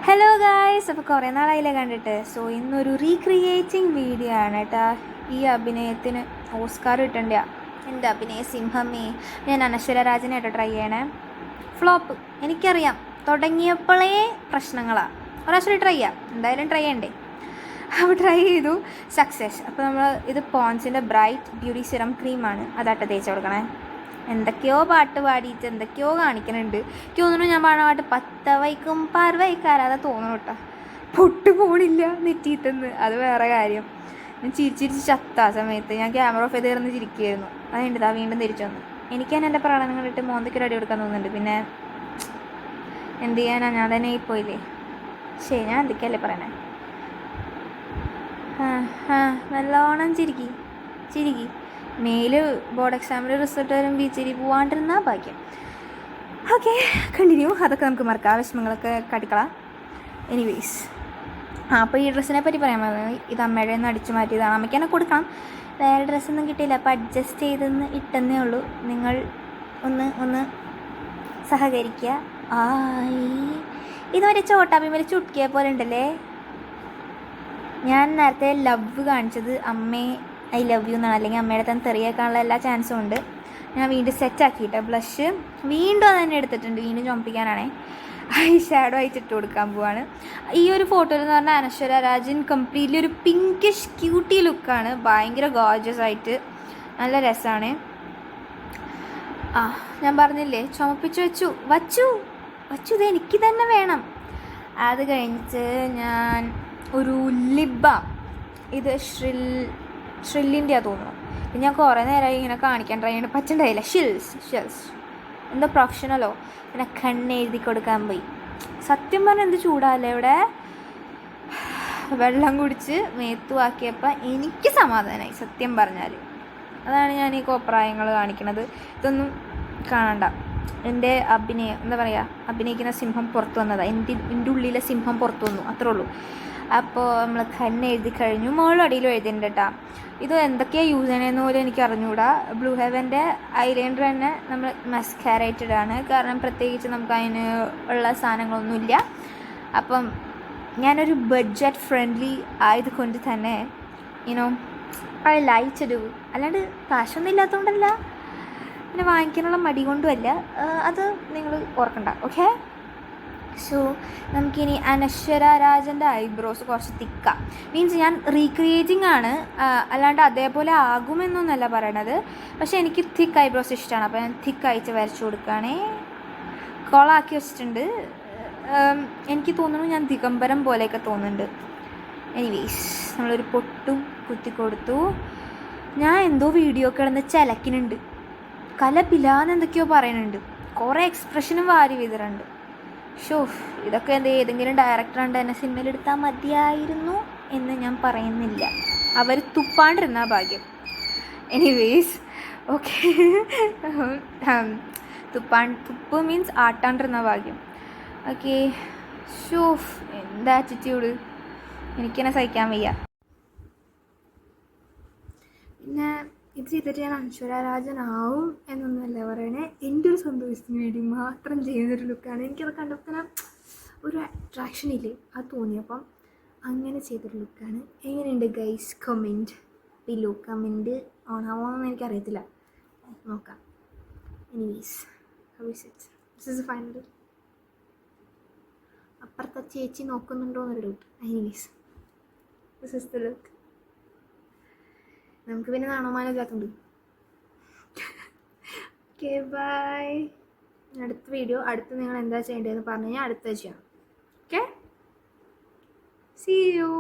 Hello guys, അപ്പോൾ കുറേ നാളായില്ലേ കണ്ടിട്ട്. സോ ഇന്നൊരു റീക്രിയേറ്റിംഗ് വീഡിയോ ആണ് കേട്ടോ. ഈ അഭിനയത്തിന് ഓസ്കാർ കിട്ടണ്ട എൻ്റെ അഭിനയ സിംഹമേ. ഞാൻ അനശ്വര രാജനായിട്ട് ട്രൈ ചെയ്യണേ. ഫ്ലോപ്പ് എനിക്കറിയാം, തുടങ്ങിയപ്പോഴേ പ്രശ്നങ്ങളാണ്. ഒരാഴ്ച ട്രൈ ചെയ്യാം, എന്തായാലും ട്രൈ ചെയ്യണ്ടേ. അപ്പോൾ ട്രൈ ചെയ്തു, സക്സസ്. അപ്പോൾ നമ്മൾ ഇത് പോൺസിൻ്റെ ബ്രൈറ്റ് ബ്യൂട്ടി സിറം ക്രീമാണ്, അതാട്ട് തേച്ച് കൊടുക്കണേ. എന്തൊക്കെയോ പാട്ട് പാടിയിട്ട് എന്തൊക്കെയോ കാണിക്കുന്നുണ്ട്. എനിക്ക് തോന്നുന്നു ഞാൻ പാടുന്ന പാട്ട് പത്തവയ്ക്കും പാർവൈക്കാരാതെ തോന്നുന്നു കേട്ടോ. പൊട്ട് പോണില്ല നെറ്റിയിട്ടെന്ന്, അത് വേറെ കാര്യം. ഞാൻ ചിരിച്ചിരിച്ച് ചത്ത ആ സമയത്ത്. ഞാൻ ക്യാമറ ഓഫ് ചെയ്ത് കയറുന്ന ചിരിക്കുകയായിരുന്നു. അതുകൊണ്ട് വീണ്ടും തിരിച്ചു വന്നു. എനിക്ക് തന്നെ എൻ്റെ പ്രകടനം കണ്ടിട്ട് മോന്തയ്ക്കൊരു അടി കൊടുക്കാൻ തോന്നുന്നുണ്ട്. പിന്നെ എന്ത് ചെയ്യാനാ, ഞാൻ തന്നെ പോയില്ലേ. ശരി, ഞാൻ എന്തൊക്കെയല്ലേ പറയണേ. നല്ലോണം ചിരിക്കി മെയില് ബോർഡ് എക്സാമിൻ്റെ റിസൾട്ട് വരും. ബീച്ചിരി പോവാണ്ടിരുന്നാൽ ഭാഗ്യം. Okay, continue. അതൊക്കെ നമുക്ക് മറക്കാം, വിഷമങ്ങളൊക്കെ കടിക്കളാം. എനിവേയ്സ്, അപ്പോൾ ഈ ഡ്രസ്സിനെ പറ്റി പറയാൻ പറഞ്ഞത്, ഇത് അമ്മയുടെ നിന്ന് അടിച്ചു മാറ്റിയതാണ്. അമ്മയ്ക്ക് തന്നെ കൊടുക്കണം, വേറെ ഡ്രസ്സൊന്നും കിട്ടിയില്ല. അപ്പോൾ അഡ്ജസ്റ്റ് ചെയ്തെന്ന് ഇട്ടെന്നേ ഉള്ളൂ. നിങ്ങൾ ഒന്ന് സഹകരിക്കുക. ഇതുവരെ ചോട്ടാഭിമേൽ ചുട്ടിയ പോലെ ഉണ്ടല്ലേ. ഞാൻ നേരത്തെ ലവ് കാണിച്ചത് അമ്മേ ഐ ലവ് യു എന്നാണ്, അല്ലെങ്കിൽ അമ്മയുടെ തന്നെ തെറിയേക്കാനുള്ള എല്ലാ ചാൻസും ഉണ്ട്. ഞാൻ വീണ്ടും സെറ്റാക്കിയിട്ട് ബ്ലഷ് വീണ്ടും അത് തന്നെ എടുത്തിട്ടുണ്ട്. വീണ്ടും ചുമപ്പിക്കാനാണേ ഐ ഷാഡോ അയച്ചിട്ട് കൊടുക്കാൻ പോവാണ്. ഈ ഒരു ഫോട്ടോയിൽ എന്ന് പറഞ്ഞാൽ അനശ്വര രാജൻ കംപ്ലീറ്റ്ലി ഒരു പിങ്കിഷ് ക്യൂട്ടി ലുക്കാണ്. ഭയങ്കര ഗോർജസ് ആയിട്ട് നല്ല രസമാണ്. ഞാൻ പറഞ്ഞില്ലേ, ചുമപ്പിച്ച് വച്ചു ഇത് എനിക്ക് തന്നെ വേണം. അത് കഴിഞ്ഞിട്ട് ഞാൻ ഒരു ലിപ് ബാം, ഇത് ഷ്രില്ലിൻ്റെയാണ് തോന്നുന്നു. ഇത് ഞാൻ കുറേ നേരമായി ഇങ്ങനെ കാണിക്കാൻ ട്രൈ ചെയ്യേണ്ട, പറ്റുണ്ടായില്ല. ഷിൽസ് എന്തോ പ്രൊഫഷണലോ. പിന്നെ കണ്ണെഴുതി കൊടുക്കാൻ പോയി. സത്യം പറഞ്ഞാൽ എന്ത് ചൂടാല്ലേ ഇവിടെ. വെള്ളം കുടിച്ച് മേത്തുവാക്കിയപ്പോൾ എനിക്ക് സമാധാനമായി സത്യം പറഞ്ഞാൽ. അതാണ് ഞാൻ ഈ കോപ്രായങ്ങൾ കാണിക്കണത്. ഇതൊന്നും കാണണ്ട. എൻ്റെ എന്താ പറയുക, അഭിനയിക്കുന്ന സിംഹം പുറത്തു വന്നതാണ്. എൻ്റെ ഉള്ളിലെ സിംഹം പുറത്തു വന്നു, അത്രേ ഉള്ളൂ. അപ്പോൾ നമ്മൾ കണ്ണെഴുതി കഴിഞ്ഞു. മുകളിൽ അടിയിലും എഴുതിയിട്ടുണ്ട് കേട്ടോ. ഇത് എന്തൊക്കെയാണ് യൂസ് ചെയ്യണമെന്ന് പോലും എനിക്ക് അറിഞ്ഞുകൂടാ. ബ്ലൂ ഹെവൻ്റെ ഐലൈനർ തന്നെ നമ്മൾ മസ്കാരേറ്റഡാണ്, കാരണം പ്രത്യേകിച്ച് നമുക്ക് അതിന് ഉള്ള സാധനങ്ങളൊന്നുമില്ല. അപ്പം ഞാനൊരു ബഡ്ജറ്റ് ഫ്രണ്ട്ലി ആയതുകൊണ്ട് തന്നെ ഐ ലൈക്ക് ടു ഡു. അല്ലാണ്ട് കാശൊന്നും ഇല്ലാത്തതുകൊണ്ടല്ല, പിന്നെ വാങ്ങിക്കാനുള്ള മടി കൊണ്ടുമല്ല. അത് നിങ്ങൾ ഓർക്കണ്ട, ഓക്കെ. സോ നമുക്കിനി അനശ്വര രാജൻ്റെ ഐബ്രോസ് കുറച്ച് തിക്കാം. മീൻസ് ഞാൻ റീക്രിയേറ്റിംഗ് ആണ്, അല്ലാണ്ട് അതേപോലെ ആകുമെന്നൊന്നല്ല പറയണത്. പക്ഷേ എനിക്ക് തിക്ക് ഐബ്രോസ് ഇഷ്ടമാണ്. അപ്പോൾ ഞാൻ തിക്ക് അയച്ച് വരച്ചു കൊടുക്കുകയാണേ. കോളാക്കി വെച്ചിട്ടുണ്ട്. എനിക്ക് തോന്നുന്നു ഞാൻ ദിഗംബരം പോലെയൊക്കെ തോന്നുന്നുണ്ട്. എനിവേയ്സ്, നമ്മളൊരു പൊട്ടും കുത്തി കൊടുത്തു. ഞാൻ എന്തോ വീഡിയോ കിടന്ന് ചിലക്കിനുണ്ട്, കലപിലാന്ന് എന്തൊക്കെയോ പറയുന്നുണ്ട്, കുറേ എക്സ്പ്രഷനും വാരി വിതറുന്നുണ്ട്. ഇതൊക്കെ ഏതെങ്കിലും ഡയറക്ടറുണ്ട് എന്നെ സിനിമയിലെടുത്താൽ മതിയായിരുന്നു എന്ന് ഞാൻ പറയുന്നില്ല. അവർ തുപ്പാണ്ടിരുന്ന ഭാഗ്യം. Anyways, okay. തുപ്പ് മീൻസ് ആട്ടാണ്ടിരുന്ന ഭാഗ്യം. ഓക്കെ. എന്താ ആറ്റിറ്റ്യൂഡ്, എനിക്കെന്നെ സഹിക്കാൻ വയ്യ. പിന്നെ ഇത് ചെയ്തിട്ട് ഞാൻ അനശ്വര രാജനാവും എന്നൊന്നുമല്ല പറയണേ. എൻ്റെ ഒരു സന്തോഷത്തിന് വേണ്ടി മാത്രം ചെയ്യുന്നൊരു ലുക്കാണ്. എനിക്കത് കണ്ടപ്പോൾ ഒരു അട്രാക്ഷൻ ഇല്ലേ, അത് തോന്നിയപ്പം അങ്ങനെ ചെയ്തൊരു ലുക്കാണ്. എങ്ങനെയുണ്ട് ഗൈസ്? Comment below. കമൻറ്റ് ഓണാവോന്ന് എനിക്കറിയത്തില്ല, നോക്കാം. Anyways, this is final. അപ്പുറത്തെ ചേച്ചി നോക്കുന്നുണ്ടോയെന്നൊരു doubt. Anyways, this is the look. നമുക്ക് പിന്നെ നാണോമാനമില്ലാത്തതുണ്ട്. Okay, bye. അടുത്ത വീഡിയോ നിങ്ങൾ എന്താ ചെയ്യേണ്ടതെന്ന് പറഞ്ഞു കഴിഞ്ഞാൽ അടുത്ത ചെയ്യാം. Okay, see U.